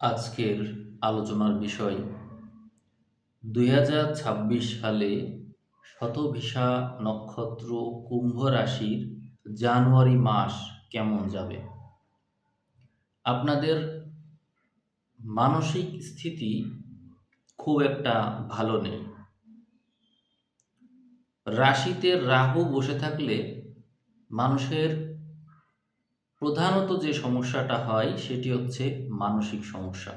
আজকের আলোচনার বিষয় ২০২৬ সালে শতভিসা নক্ষত্র কুম্ভ রাশির জানুয়ারি মাস কেমন যাবে। আপনাদের মানসিক স্থিতি খুব একটা ভালো নেই। রাশিতে রাহু বসে থাকলে মানুষের প্রধানত যে সমস্যাটা হয় সেটি হচ্ছে মানসিক সমস্যা।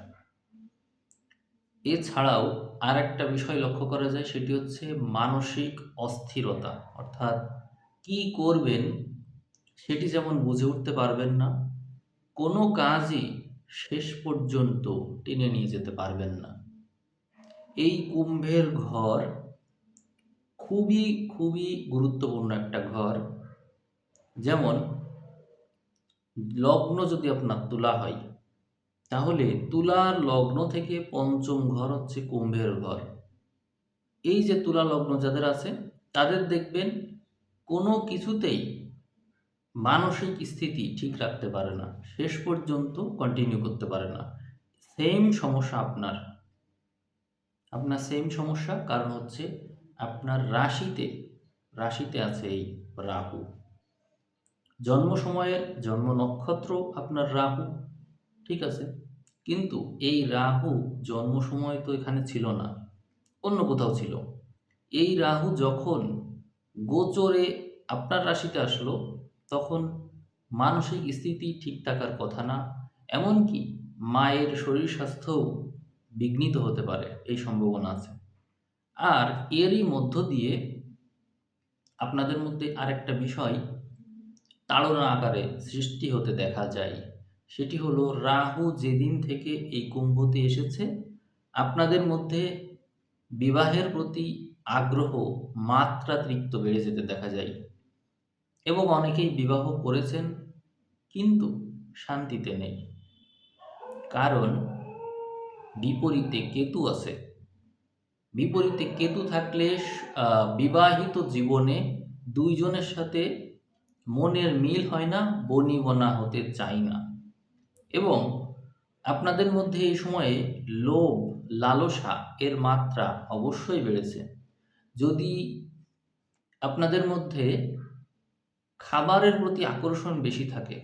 এছাড়াও আরেকটা বিষয় লক্ষ্য করা যায়, সেটি হচ্ছে মানসিক অস্থিরতা। অর্থাৎ কি করবেন সেটি যেমন বুঝে উঠতে পারবেন না, কোনো কাজই শেষ পর্যন্ত টেনে নিয়ে যেতে পারবেন না। এই কুম্ভের ঘর খুবই খুবই গুরুত্বপূর্ণ একটা ঘর। যেমন লগ্ন যদি আপনার তুলা হয়, তাহলে তুলার লগ্ন থেকে পঞ্চম ঘর হচ্ছে কুম্ভের ঘর। এই যে তুলা লগ্ন যাদের আছে, তাদের দেখবেন কোনো কিছুতেই মানসিক স্থিতি ঠিক রাখতে পারে না, শেষ পর্যন্ত কন্টিনিউ করতে পারে না। সেম সমস্যা আপনার। সেম সমস্যা, কারণ হচ্ছে আপনার রাশিতে রাশিতে আছে এই রাহু। জন্ম সময়ে জন্ম নক্ষত্র আপনার রাহু, ঠিক আছে, কিন্তু এই রাহু জন্ম সময় তো এখানে ছিল না, অন্য কোথাও ছিল। এই রাহু যখন গোচরে আপনার রাশিতে আসলো, তখন মানসিক স্থিতি ঠিক থাকার কথা না, এমনকি মায়ের শরীর স্বাস্থ্যও বিঘ্নিত হতে পারে, এই সম্ভাবনা আছে। আর এরই মধ্য দিয়ে আপনাদের মধ্যে আরেকটা বিষয় তাড়না আকারে সৃষ্টি হতে দেখা যায়। সেটি হলো, রাহু যেদিন থেকে এই কুম্ভতে এসেছে, আপনাদের মধ্যে বিবাহের প্রতি আগ্রহ মাত্রাতিরিক্ত বেড়ে যেতে দেখা যায়, এবং অনেকেই বিবাহ করেছেন কিন্তু শান্তিতে নেই। কারণ বিপরীতে কেতু আছে। বিপরীতে কেতু থাকলে বিবাহিত জীবনে দুইজনের সাথে মনের মিল হয় না, বনিবনা হতে চায় না। এবং আপনাদের মধ্যে এই সময়ে লোভ, লালসা এর মাত্রা অবশ্যই বেড়েছে। যদি আপনাদের মধ্যে খাবারের প্রতি আকর্ষণ বেশি থাকে,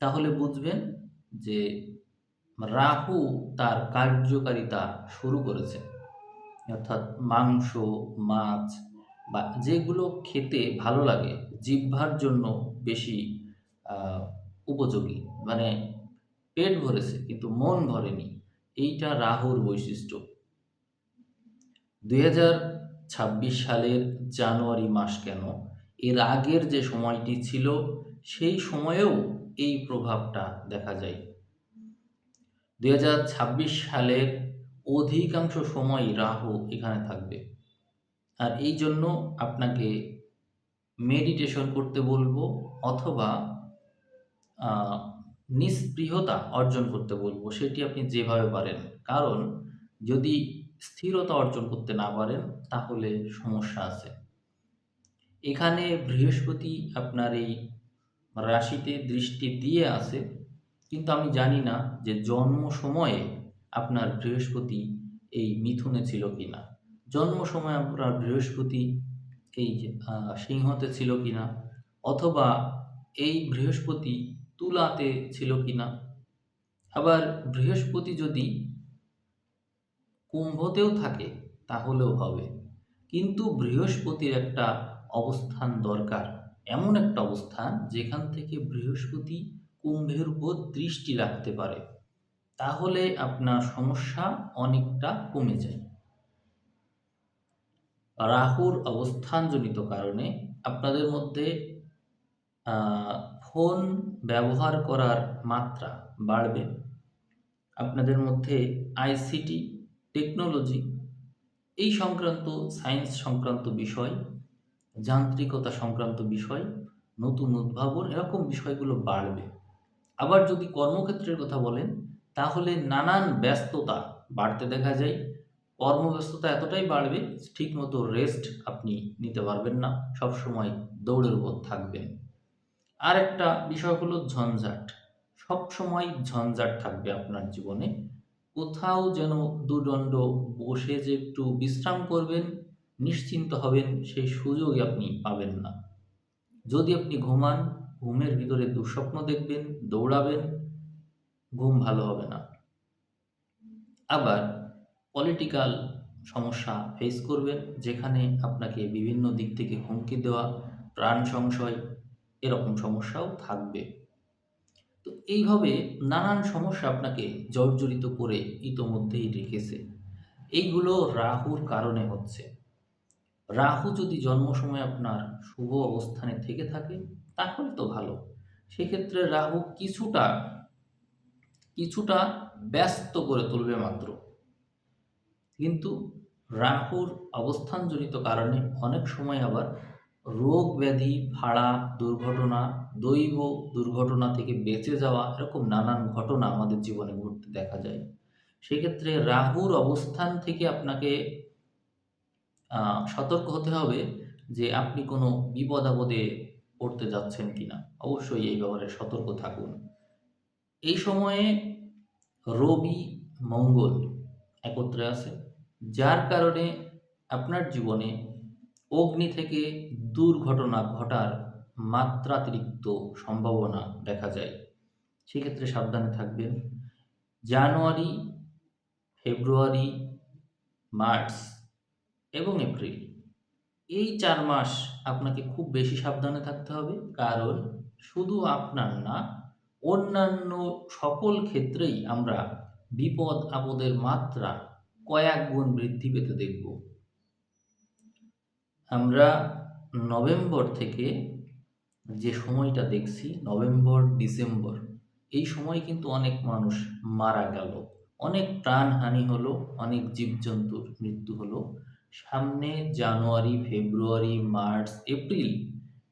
তাহলে বুঝবেন যে রাহু তার কার্যকারিতা শুরু করেছে। অর্থাৎ মাংস, মাছ বা যেগুলো খেতে ভালো লাগে, জিহ্বার জন্য বেশি আহ, উপযোগী, মানে পেট ভরেছে কিন্তু মন ভরেনি, এইটা রাহুর বৈশিষ্ট্য। ২০২৬ সালের জানুয়ারি মাস কেন, এর আগের যে সময়টি ছিল সেই সময়েও এই প্রভাবটা দেখা যায়। ২০২৬ সালের অধিকাংশ সময়ই রাহু এখানে থাকবে। আর এই জন্য আপনাকে মেডিটেশন করতে বলবো, অথবা আহ, নিস্পৃহতা অর্জন করতে বলবো, সেটি আপনি যেভাবে পারেন। কারণ যদি স্থিরতা অর্জন করতে না পারেন, তাহলে সমস্যা আছে। এখানে বৃহস্পতি আপনার এই রাশিতে দৃষ্টি দিয়ে আছে, কিন্তু আমি জানি না যে জন্ম সময়ে আপনার বৃহস্পতি এই মিথুনে ছিল কিনা, জন্ম সময় আপনার বৃহস্পতি এই যে সিংহতে ছিল কিনা, অথবা এই বৃহস্পতি তুলাতে ছিল কিনা। আবার বৃহস্পতি যদি কুম্ভতেও থাকে তাহলেও হবে, কিন্তু বৃহস্পতির একটা অবস্থান দরকার, এমন একটা অবস্থান যেখান থেকে বৃহস্পতি কুম্ভের উপর দৃষ্টি রাখতে পারে, তাহলে আপনার সমস্যা অনেকটা কমে যায়। রাহুর অবস্থানজনিত কারণে আপনাদের মধ্যে ফোন ব্যবহার করার মাত্রা বাড়বে। আপনাদের মধ্যে আইসিটি, টেকনোলজি এই সংক্রান্ত, সায়েন্স সংক্রান্ত বিষয়, যান্ত্রিকতা সংক্রান্ত বিষয়, নতুন উদ্ভাবন, এরকম বিষয়গুলো বাড়বে। আবার যদি কর্মক্ষেত্রের কথা বলেন, তাহলে নানান ব্যস্ততা বাড়তে দেখা যায়। কর্মব্যস্ততা এতটাই বাড়বে, ঠিকমতো রেস্ট আপনি নিতে পারবেন না, সবসময় দৌড়ের উপর থাকবেন। আর একটা বিষয় হলো ঝঞ্ঝাট। সবসময় ঝঞ্ঝাট থাকবে আপনার জীবনে। কোথাও যেন দুদণ্ড বসে যে একটু বিশ্রাম করবেন, নিশ্চিন্ত হবেন, সেই সুযোগই আপনি পাবেন না। যদি আপনি ঘুমান, ঘুমের ভিতরে দুঃস্বপ্ন দেখবেন, দৌড়াবেন, ঘুম ভালো হবে না। আবার পলিটিক্যাল সমস্যা ফেস করবেন, যেখানে আপনাকে বিভিন্ন দিক থেকে হুমকি দেওয়া, প্রাণ সংশয়, এরকম সমস্যাও থাকবে। তো এইভাবে নানান সমস্যা আপনাকে জর্জরিত করে ইতোমধ্যেই রেখেছে। এইগুলো রাহুর কারণে হচ্ছে। রাহু যদি জন্ম সময় আপনার শুভ অবস্থানে থেকে থাকে তাহলে তো ভালো। সেক্ষেত্রে রাহু কিছুটা কিছুটা ব্যস্ত করে তুলবে মাত্র। কিন্তু রাহুর অবস্থানজনিত কারণে অনেক সময় আবার রোগ ব্যাধি, ফাড়া, দুর্ঘটনা, দৈব দুর্ঘটনা থেকে বেঁচে যাওয়া, এরকম নানান ঘটনা আমাদের জীবনে ঘটতে দেখা যায়। সেক্ষেত্রে রাহুর অবস্থান থেকে আপনাকে সতর্ক হতে হবে যে আপনি কোনো বিপদ-আপদে পড়তে যাচ্ছেন কিনা। অবশ্যই এই ব্যাপারে সতর্ক থাকুন। এই সময়ে রবি, মঙ্গল একত্রে আছে, যার কারণে আপনার জীবনে অগ্নি থেকে দুর্ঘটনা ঘটার মাত্রাতিরিক্ত সম্ভাবনা দেখা যায়। সেক্ষেত্রে সাবধানে থাকবেন। জানুয়ারি, ফেব্রুয়ারি, মার্চ এবং এপ্রিল, এই ৪ মাস আপনাকে খুব বেশি সাবধানে থাকতে হবে। কারণ শুধু আপনার না, অন্যান্য সকল ক্ষেত্রেই আমরা বিপদ-আপদের মাত্রা কয়েক গুণ বৃদ্ধি পেতে দেখব। আমরা নভেম্বর থেকে যে সময়টা দেখছি, নভেম্বর, ডিসেম্বর, এই সময় কিন্তু অনেক মানুষ মারা গেল। অনেক প্রাণহানি হলো, অনেক জীবজন্তুর মৃত্যু হলো। সামনে জানুয়ারি, ফেব্রুয়ারি, মার্চ, এপ্রিল,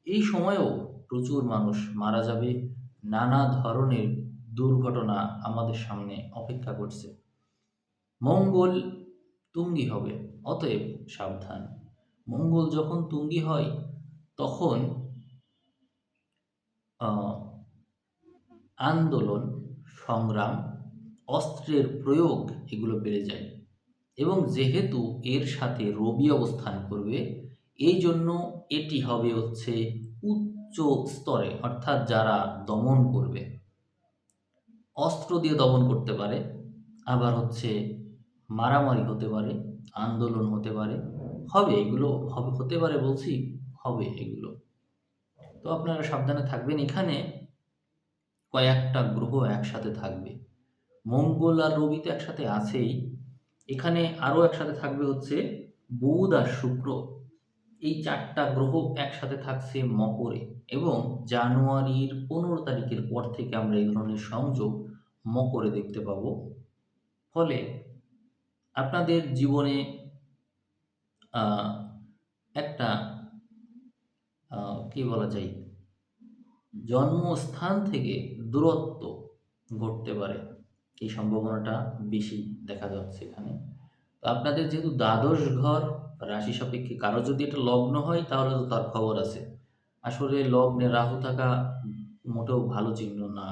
এই সময়েও প্রচুর মানুষ মারা যাবে। নানা ধরনের দুর্ঘটনা আমাদের সামনে অপেক্ষা করছে। মঙ্গল তুঙ্গি হবে, অতএব সাবধান। মঙ্গল যখন তুঙ্গি হয় তখন আন্দোলন, সংগ্রাম, অস্ত্রের প্রয়োগ এগুলো বেড়ে যায়। এবং যেহেতু এর সাথে রবি অবস্থান করবে, এই জন্য এটি হবে হচ্ছে উচ্চ স্তরে, অর্থাৎ যারা দমন করবে, অস্ত্র দিয়ে দমন করতে পারে, আবার হচ্ছে মারামারি হতে পারে, আন্দোলন হতে পারে, হবে এগুলো, হবে, হতে পারে বলছি, হবে এগুলো। তো আপনারা সাবধানে থাকবেন। এখানে কয়েকটা গ্রহ একসাথে থাকবে। মঙ্গল আর রবি তো একসাথে আছেই, এখানে আরও একসাথে থাকবে হচ্ছে বুধ আর শুক্র। এই ৪টা গ্রহ একসাথে থাকছে মকরে, এবং জানুয়ারির ১৫ তারিখের পর থেকে আমরা এই ধরনের সংযোগ মকরে দেখতে পাবো। ফলে আপনাদের জীবনে একটা কি বলা যায়, জন্মস্থান থেকে দূরত্ব ঘটতে পারে, এই সম্ভাবনাটা বেশি দেখা যাচ্ছে এখানে। তো আপনাদের যেহেতু দ্বাদশ ঘর রাশি সাপেক্ষে, কারো যদি এটা লগ্ন হয় তাহলে তো তার খবর আছে। আসলে লগ্নে রাহু থাকা মোটেও ভালো চিহ্ন না।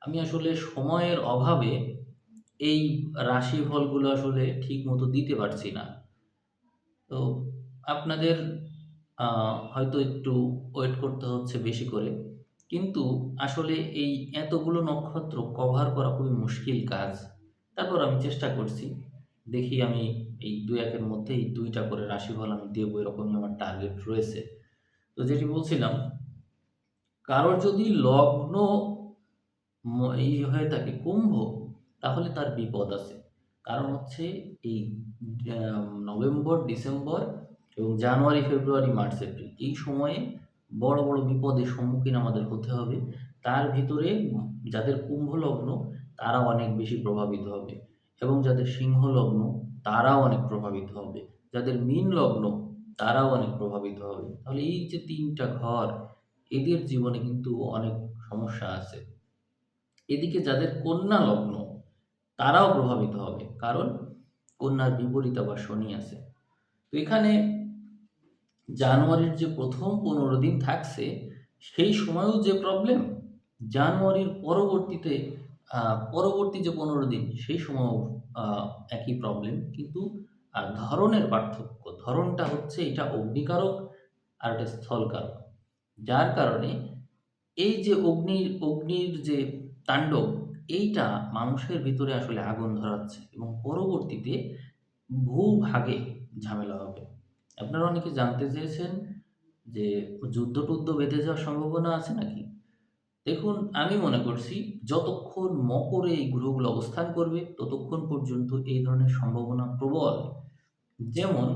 আমি আসলে সময়ের অভাবে এই রাশিফলগুলো আসলে ঠিক মতো দিতে পারছি না। তো আপনাদের হয়তো একটু ওয়েট করতে হচ্ছে বেশি করে। কিন্তু আসলে এই এতগুলো নক্ষত্র কভার করা খুবই মুশকিল কাজ। তারপর আমি চেষ্টা করছি। দেখি আমি এই ২-১ এর মধ্যেই ২ টা করে রাশিফল আমি দেবো, এরকমই আমার টার্গেট রয়েছে। তো যেটি বলছিলাম, কারোর যদি লগ্ন এই হয়ে থাকে কুম্ভ, তাহলে তার বিপদ আছে। কারণ হচ্ছে এই নভেম্বর, ডিসেম্বর এবং জানুয়ারি, ফেব্রুয়ারি, মার্চ, এপ্রিল, এই সময়ে বড় বড় বিপদের সম্মুখীন আমাদের হতে হবে। তার ভিতরে যাদের কুম্ভ লগ্ন তারা অনেক বেশি প্রভাবিত হবে, এবং যাদের সিংহ লগ্ন তারাও অনেক প্রভাবিত হবে, যাদের মীন লগ্ন তারাও অনেক প্রভাবিত হবে। তাহলে এই যে ৩টা ঘর, এদের জীবনে কিন্তু অনেক সমস্যা আছে। এদিকে যাদের কন্যা লগ্ন তারাও প্রভাবিত হবে, কারণ কন্যার বিপরীত আবার শনি আছে। তো এখানে জানুয়ারির যে প্রথম ১৫ দিন থাকছে, সেই সময়ও যে প্রবলেম, জানুয়ারির পরবর্তীতে পরবর্তী যে ১৫ দিন সেই সময়ও আ একই প্রবলেম। কিন্তু ধরনের পার্থক্য। ধরনটা হচ্ছে এটা অগ্নিকারক আর এটা স্থলকারক। যার কারণে এই যে অগ্নির যে তাণ্ডব, এইটা মানুষের ভিতরে আসলে আগুন ধরাচ্ছে এবং পরবর্তীতে ভূভাগে ঝামেলা হবে। আপনারা অনেকে জানতে চেয়েছেন যে যুদ্ধ-টুদ্ধ বেঁধে যাওয়ার সম্ভাবনা আছে নাকি? দেখুন, আমি মনে করছি যতক্ষণ মকরে এই গ্রহগুলো অবস্থান করবে, ততক্ষণ পর্যন্ত এই ধরনের সম্ভাবনা প্রবল। যেমন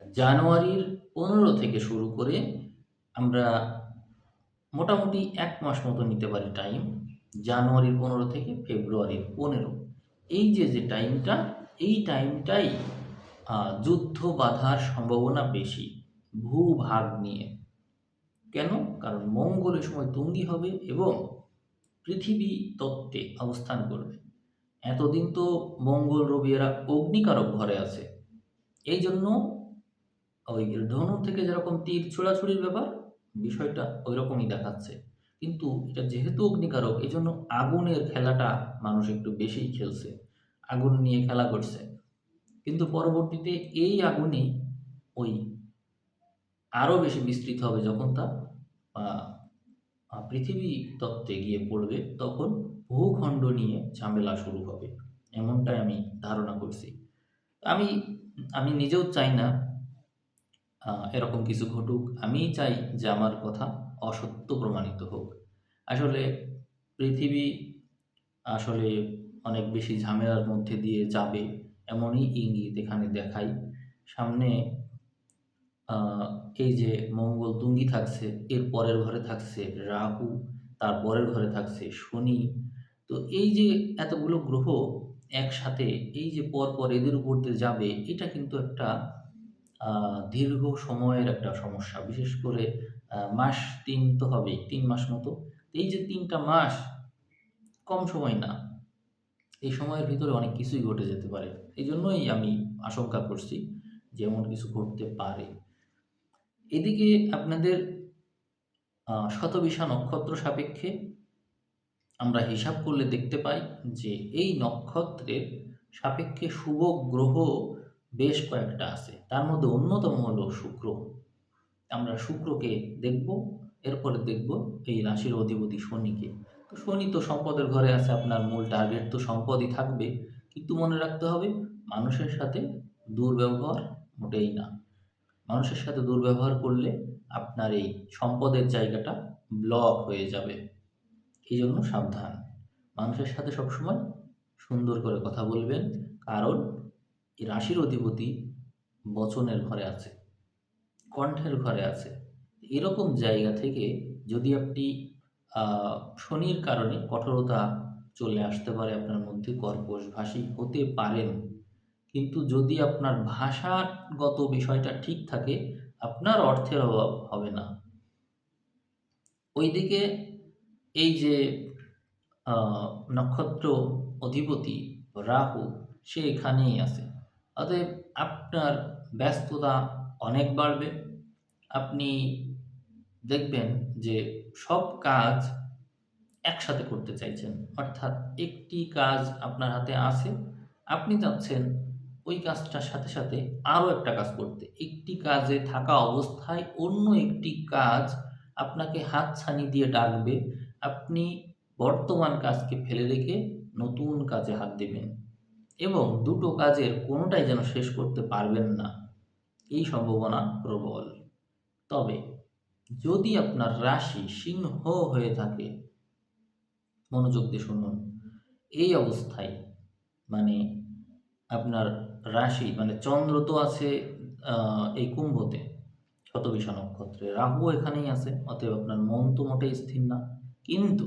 জানুয়ারির ১৫ থেকে শুরু করে আমরা মোটামুটি ১ মাস মতো নিতে পারি টাইম। জানুয়ারির ১৫ থেকে ফেব্রুয়ারির ১৫, এই যে টাইমটা, এই টাইমটাই যুদ্ধ বাধার সম্ভাবনা বেশি ভূভাগ নিয়ে। কেন? কারণ মঙ্গল এ সময় তুঙ্গি হবে এবং পৃথিবী তত্ত্বে অবস্থান করবে। এতদিন তো মঙ্গল, রবি এরা অগ্নিকারক ঘরে আছে। এইজন্য ওই ধনু থেকে যেরকম তীর ছোড়াছুড়ির ব্যাপার, বিষয়টা ঐরকমই দেখাচ্ছে। কিন্তু এটা যেহেতু অগ্নিকারক, এজন্য আগুনের খেলাটা মানুষ একটু বেশিই খেলছে। আগুন নিয়ে খেলা করছে। কিন্তু পরবর্তীতে এই আগুনই ওই আরো বেশি বিস্তৃত হবে যখন তা আ পৃথিবী তত্ত্বে গিয়ে পড়বে, তখন ভূখণ্ড নিয়ে ঝামেলা শুরু হবে। এমনটাই আমি ধারণা করছি। আমি আমি নিজেও চাই না এরকম কিছু ঘটুক। আমিই চাই যে আমার কথা অসত্য প্রমাণিত হোক। আসলে পৃথিবী আসলে অনেক বেশি ঝামেলার মধ্যে দিয়ে যাবে, এমনই ইঙ্গিত এখানে দেখায়। সামনে আ এই যে মঙ্গল তুঙ্গি থাকছে, এর পরের ঘরে থাকছে রাহু, তার পরের ঘরে থাকছে শনি। তো এই যে এতগুলো গ্রহ একসাথে এই যে পরপর এদের উপর দিয়ে যাবে, এটা কিন্তু একটা আ দীর্ঘ সময়ের একটা সমস্যা। বিশেষ করে মাস ৩ তো হবেই, ৩ মাস মতো। এই যে ৩ টা মাস কম সময় না। এই সময়ের ভিতরে অনেক কিছুই ঘটে যেতে পারে। এজন্যই আমি আশঙ্কা করছি যে এমন কিছু ঘটতে পারে। এদিকে আপনাদের শতবিশা নক্ষত্র সাপেক্ষে আমরা হিসাব করলে দেখতে পাই যে এই নক্ষত্রের সাপেক্ষে শুভ গ্রহ বেশ কয়েকটা আছে। তার মধ্যে অন্যতম হলো শুক্র। আমরা শুক্রকে দেখব, এরপরে দেখব এই রাশির অধিপতি শনিকে। তো শনি তো সম্পদের ঘরে আছে, আপনার মূল টার্গেট তো সম্পদই থাকবে। কিন্তু মনে রাখতে হবে মানুষের সাথে দুর্ব্যবহার মোটেই না। মানুষের সাথে দুর্ব্যবহার করলে আপনার এই সম্পদের জায়গাটা ব্লক হয়ে যাবে। এইজন্য সাবধান। মানুষের সাথে সবসময় সুন্দর করে কথা বলবেন। কারণ এই রাশির অধিপতি বচনের ঘরে আছে, কণ্ঠের ঘরে আছে। এরকম জায়গা থেকে যদি আপনি আ শনির কারণে কঠোরতা চলে আসতে পারে আপনার মধ্যে, কর্কশভাষী হতে পারেন। কিন্তু যদি আপনার ভাষাগত বিষয়টা ঠিক থাকে, আপনার অর্থের অভাব হবে না। ওইদিকে এই যে আ নক্ষত্র অধিপতি রাহু, সে এখানেই আছে। অতএব আপনার ব্যস্ততা অনেক বাড়বে। আপনি দেখবেন যে সব কাজ একসাথে করতে চাইছেন। অর্থাৎ একটি কাজ আপনার হাতে আছে, আপনি চাচ্ছেন ওই কাজটার সাথে, সাথে আরো একটা কাজ করতে। একটি কাজে থাকা অবস্থায় অন্য একটি কাজ আপনাকে হাতছানি দিয়ে ডাকবে। আপনি বর্তমান কাজকে ফেলে রেখে নতুন কাজে হাত দিবেন এবং দুটো কাজের কোনোটাই যেন শেষ করতে পারবেন না। এই সম্ভাবনা প্রবল। তবে যদি আপনার রাশি সিংহ হয়ে থাকে, মনোযোগ দিয়ে শুনুন। এই অবস্থায় মানে আপনার রাশি মানে চন্দ্র তো আছে এই কুম্ভতে, শতবিশা নক্ষত্রে। রাহু এখানেই আছে। অতএব আপনার মন তো মোটেই স্থির না। কিন্তু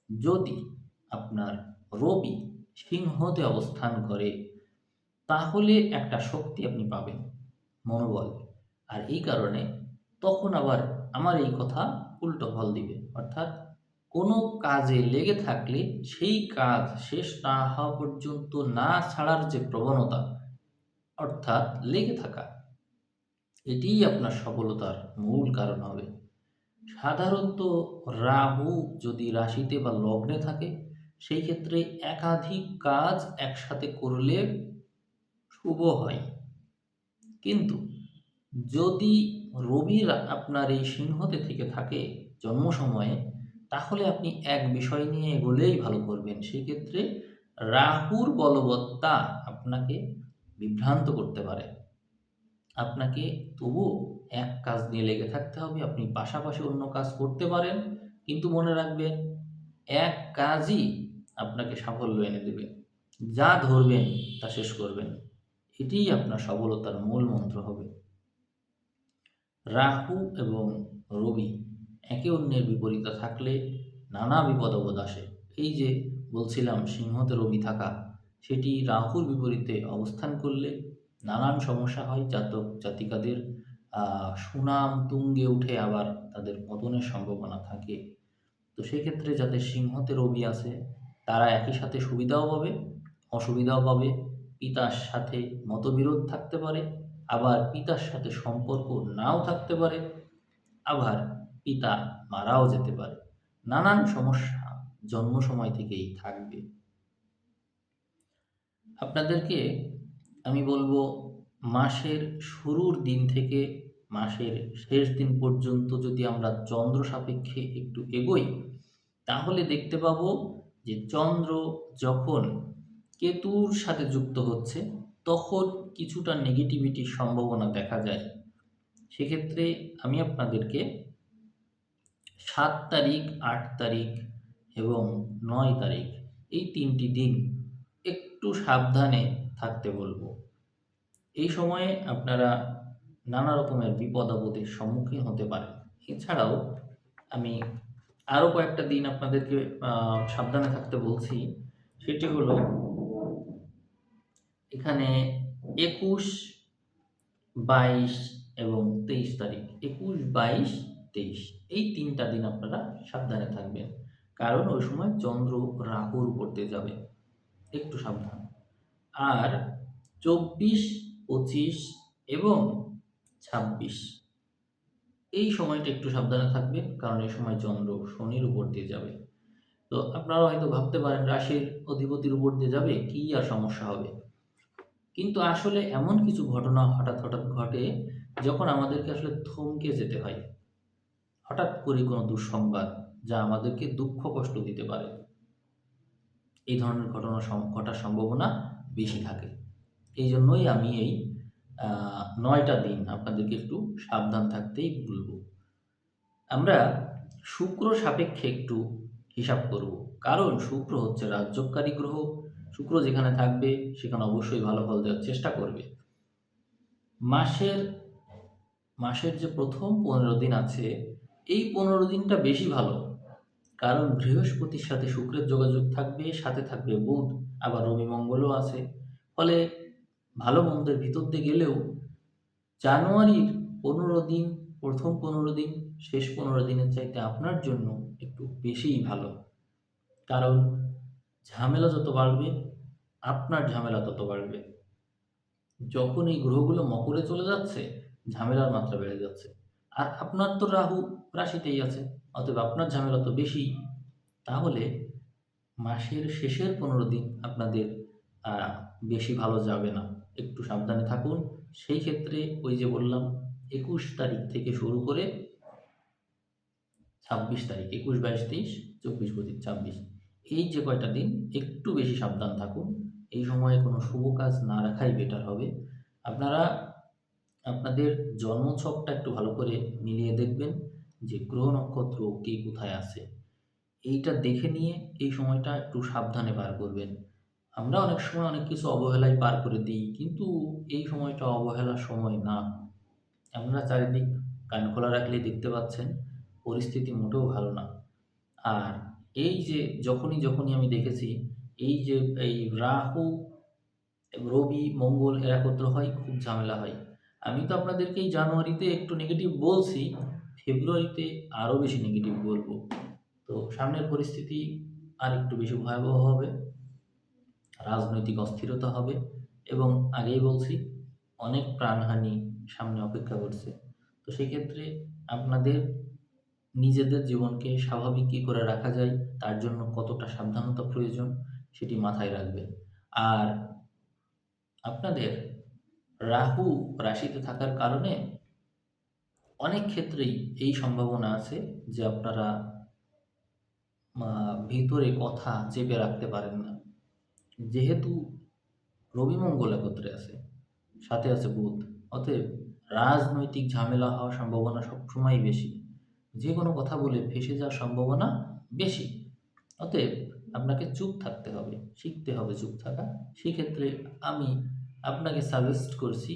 যদি আপনার রবি সিংহতে অবস্থান করে, তাহলে একটা শক্তি আপনি পাবেন, মনোবল। আর এই কারণে তখন আবার আমার এই কথা উল্টো ফল দিবে। অর্থাৎ কোনো কাজে লেগে থাকলে সেই কাজ শেষ না হওয়া পর্যন্ত না ছাড়ার যে প্রবণতা, অর্থাৎ লেগে থাকা, এটিই আপনার সফলতার মূল কারণ হবে। সাধারণত রাহু যদি রাশিতে বা লগ্নে থাকে, সেই ক্ষেত্রে একাধিক কাজ একসাথে করলে শুভ হয়। কিন্তু যদি রবি আপনার এই সিংহতে থেকে থাকে জন্ম সময়ে, তাহলে আপনি এক বিষয় নিয়ে এগোলেই ভালো করবেন। সেক্ষেত্রে রাহুর বলবত্তা আপনাকে বিভ্রান্ত করতে পারে। আপনাকে তবুও এক কাজ নিয়ে লেগে থাকতে হবে। আপনি পাশাপাশি অন্য কাজ করতে পারেন, কিন্তু মনে রাখবেন এক কাজই আপনাকে সাফল্য এনে দেবে। যা ধরবেন তা শেষ করবেন। এটিই আপনার সফলতার মূল মন্ত্র হবে। রাহু এবং রবি একে অন্যের বিপরীতে থাকলে নানা বিপদ-আপদ আসে। এই যে বলছিলাম সিংহতে রবি থাকা, সেটি রাহুর বিপরীতে অবস্থান করলে নানান সমস্যা হয়। জাতক-জাতিকাদের সুনাম তুঙ্গে উঠে আবার তাদের পতনের সম্ভাবনা থাকে। তো সেক্ষেত্রে যাদের সিংহতে রবি আছে, তারা একই সাথে সুবিধাও পাবে, অসুবিধাও পাবে। পিতার সাথে মতবিরোধ থাকতে পারে, আবার পিতার সাথে সম্পর্ক নাও থাকতে পারে, আবার পিতা মারাও যেতে পারে। নানান সমস্যা জন্ম সময় থেকেই থাকবে। আপনাদেরকে আমি বলবো, মাসের শুরুর দিন থেকে মাসের শেষ দিন পর্যন্ত যদি আমরা চন্দ্র সাপেক্ষে একটু এগোই, তাহলে দেখতে পাবো যে চন্দ্র যখন কেতুর সাথে যুক্ত হচ্ছে, তখন কিছুটা নেগেটিভিটির সম্ভাবনা দেখা যায়। সেক্ষেত্রে আমি আপনাদেরকে ৭ তারিখ, ৮ তারিখ এবং ৯ তারিখ এই ৩টি দিন একটু সাবধানে থাকতে বলবো। এই সময়ে আপনারা নানা রকমের বিপদ-আপদের সম্মুখীন হতে পারেন। এছাড়াও আমি আরও কয়েকটা দিন আপনাদেরকে সাবধানে থাকতে বলছি। সেটি হলো এখানে ২১, ২২ এবং ২৩ তারিখ। ২১, ২২, ২৩ এই ৩টা দিন আপনারা সাবধানে থাকবেন। কারণ ওই সময় চন্দ্র রাহুর উপর দিয়ে যাবে। একটু সাবধান। আর ২৪, ২৫ এবং ২৬ এই সময়টা একটু সাবধানে থাকবেন, কারণ এই সময় চন্দ্র শনির উপর দিয়ে যাবে। তো আপনারা হয়তো ভাবতে পারেন রাশির অধিপতির উপর দিয়ে যাবে, কি আর সমস্যা হবে? কিন্তু আসলে এমন কিছু ঘটনা হঠাৎ, হঠাৎ ঘটে যখন আমাদেরকে আসলে থমকে যেতে হয়। হঠাৎ করে কোনো দুঃসংবাদ যা আমাদেরকে দুঃখ কষ্ট দিতে পারে। এই ধরনের ঘটনা ঘটার সম্ভাবনা বেশি থাকে। এইজন্যই আমি এই ৯ টা দিন আপনাদেরকে একটু সাবধান থাকতেই বলব। আমরা শুক্র সাপেক্ষে একটু হিসাব করব। কারণ শুক্র হচ্ছে রাজযোগকারী গ্রহ। শুক্র যেখানে থাকবে সেখানে অবশ্যই ভালো ফল দেওয়ার চেষ্টা করবে। মাসের মাসের যে প্রথম ১৫ দিন আছে, এই ১৫ দিনটা বেশি ভালো। কারণ বৃহস্পতির সাথে শুক্রের যোগাযোগ থাকবে, সাথে থাকবে বুধ, আবার রবি মঙ্গলও আছে। ফলে ভালো মন্দের ভিতর দিয়ে গেলেও জানুয়ারির ১৫ দিন, প্রথম ১৫ দিন, শেষ ১৫ দিনের চাইতে আপনার জন্য একটু বেশিই ভালো। কারণ ঝামেলা যত বাড়বে, আপনার ঝামেলা তত বাড়বে। যখন এই গ্রহগুলো মকরে চলে যাচ্ছে, ঝামেলার মাত্রা বেড়ে যাচ্ছে। আর আপনার তো রাহু রাশিতেই আছে, অতএব আপনার ঝামেলা তো বেশিই। তাহলে মাসের শেষের ১৫ দিন আপনাদের আ বেশি ভালো যাবে না। একটু সাবধানে থাকুন। সেই ক্ষেত্রে ওই যে বললাম ২১ তারিখ থেকে শুরু করে ২৬ তারিখ, ২১, ২২, ২৩, ২৪, ২৫, ২৬ এই যে কয়টা দিন একটু বেশি সাবধান থাকুন। এই সময়ে কোনো শুভ কাজ না রাখাই বেটার হবে। আপনারা আপনাদের জন্মছকটা একটু ভালো করে মিলিয়ে দেখবেন যে গ্রহ নক্ষত্র কে কোথায় আছে। এইটা দেখে নিয়ে এই সময়টা একটু সাবধানে পার করবেন। আমরা অনেক সময় অনেক কিছু অবহেলায় পার করে দিই, কিন্তু এই সময়টা অবহেলার সময় না। আমরা চারিদিক কান খোলা রাখলেই দেখতে পাচ্ছেন পরিস্থিতি মোটেও ভালো না। আর এই যে যখনই আমি দেখেছি এই যে এই রাহু, রবি, মঙ্গল এরা একত্র হয় খুব ঝামেলা হয়। আমি তো আপনাদেরকে এই জানুয়ারিতে একটু নেগেটিভ বলছি, ফেব্রুয়ারিতে আরও বেশি নেগেটিভ বলব। তো সামনের পরিস্থিতি আরেকটু বেশি ভয়াবহ হবে। রাজনৈতিক অস্থিরতা হবে এবং আগেই বলছি অনেক প্রাণহানি সামনে অপেক্ষা করছে। তো সেক্ষেত্রে আপনাদের নিজেদের জীবনকে স্বাভাবিক কী করে রাখা যায়, তার জন্য কতটা সাবধানতা প্রয়োজন সেটি মাথায় রাখবেন। আর আপনাদের রাহু রাশিতে থাকার কারণে অনেক ক্ষেত্রেই এই সম্ভাবনা আছে যে আপনারা ভিতরে কথা চেপে রাখতে পারেন না। যেহেতু রবি মঙ্গল একত্রে আছে, সাথে আছে বুধ, অতএব রাজনৈতিক ঝামেলা হওয়ার সম্ভাবনা সবসময়ই বেশি। যে কোনো কথা বলে ফেঁসে যাওয়ার সম্ভাবনা বেশি। অতএব আপনাকে চুপ থাকতে হবে, শিখতে হবে চুপ থাকা। সেক্ষেত্রে আমি আপনাকে সাজেস্ট করছি,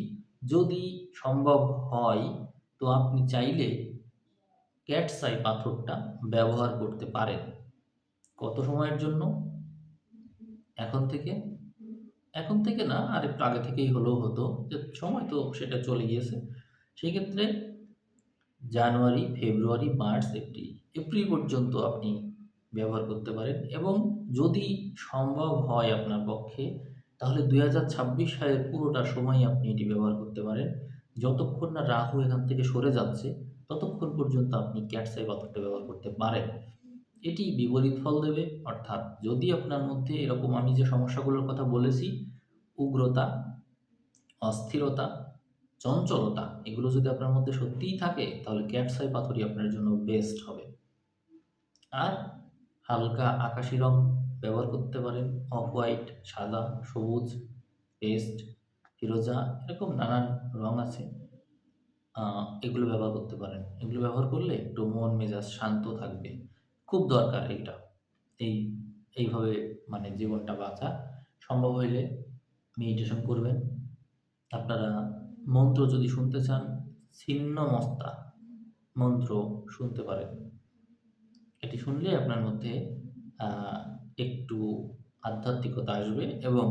যদি সম্ভব হয় তো আপনি চাইলে ক্যাটস আই পাথরটা ব্যবহার করতে পারেন। কত সময়ের জন্য? এখন থেকে এখন থেকে না, আরেকটু আগে থেকেই হলেও হতো, যে সময় তো সেটা চলে গিয়েছে। সেক্ষেত্রে জানুয়ারি, ফেব্রুয়ারি, মার্চ, এপ্রিল, এপ্রিল পর্যন্ত আপনি ব্যবহার করতে পারেন। এবং যদি সম্ভব হয় আপনার পক্ষে, তাহলে 2026 সালের পুরোটা সময় আপনি এটি ব্যবহার করতে পারেন। যতক্ষণ না রাহু এখান থেকে সরে যাচ্ছে ততক্ষণ পর্যন্ত আপনি ক্যাটস আই পাথরটা ব্যবহার করতে পারেন। এটি বিপরীত ফল দেবে, অর্থাৎ যদি আপনার মধ্যে এরকম আমি যে সমস্যাগুলোর কথা বলেছি, উগ্রতা, অস্থিরতা, চঞ্চলতা, এগুলো যদি আপনার মধ্যে সত্যিই থাকে তাহলে ক্যাটস আই পাথরই আপনার জন্য বেস্ট হবে। আর হালকা আকাশি রং ব্যবহার করতে পারেন, অফ হোয়াইট, সাদা, সবুজ, পেস্ট, ফিরোজা, এরকম নানান রং আছে। এগুলো ব্যবহার করতে পারেন। এগুলো ব্যবহার করলে একটু মন মেজাজ শান্ত থাকবে। খুব দরকার এইটা। এই এইভাবে মানে জীবনটা বাঁচা। সম্ভব হইলে মেডিটেশন করবেন। আপনারা মন্ত্র যদি শুনতে চান, ছিন্নমস্তা মন্ত্র শুনতে পারেন। এটি শুনলে আপনার মধ্যে একটু আধ্যাত্মিকতা আসবে এবং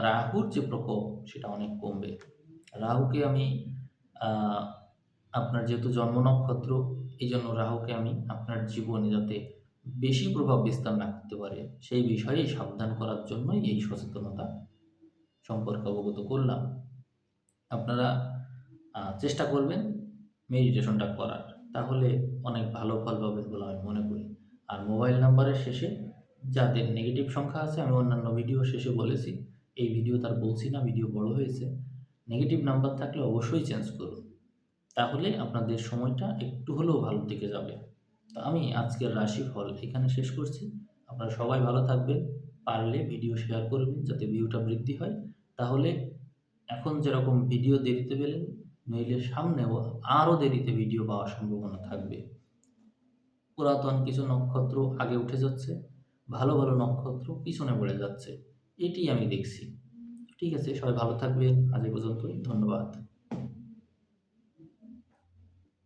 রাহুর যে প্রকোপ সেটা অনেক কমবে। রাহুকে আমি আপনার যেহেতু জন্ম নক্ষত্র, এই জন্য রাহুকে আমি আপনার জীবনে যাতে বেশি প্রভাব বিস্তার না করতে পারে সেই বিষয়ে সাবধান করার জন্যই এই সচেতনতা সম্পর্কে অবগত করলাম। আপনারা চেষ্টা করবেন মেডিটেশনটা করার, তাহলে অনেক ভালো ফল পাবেন বলে আমি মনে করি। আর মোবাইল নাম্বারের শেষে যাদের নেগেটিভ সংখ্যা আছে, আমি অন্যান্য ভিডিও শেষে বলেছি, এই ভিডিও তার বলছি না, ভিডিও বড় হয়েছে। নেগেটিভ নাম্বার থাকলে অবশ্যই চেঞ্জ করুন, তাহলে আপনাদের সময়টা একটু হলেও ভালো দিকে যাবে। তো আমি আজকের রাশিফল এখানে শেষ করছি। আপনারা সবাই ভালো থাকবেন। পারলে ভিডিও শেয়ার করবেন যাতে ভিউটা বৃদ্ধি হয়। তাহলে এখন যেরকম ভিডিও দেরিতে পেলেন, নইলে সামনেও আরও দেরিতে ভিডিও পাওয়ার সম্ভাবনা থাকবে। পুরাতন কিছু নক্ষত্র আগে উঠে যাচ্ছে, ভালো ভালো নক্ষত্র পিছনে পড়ে যাচ্ছে, এটি আমি দেখছি। ঠিক আছে, সবাই ভালো থাকবেন। আজ এ পর্যন্তই। ধন্যবাদ।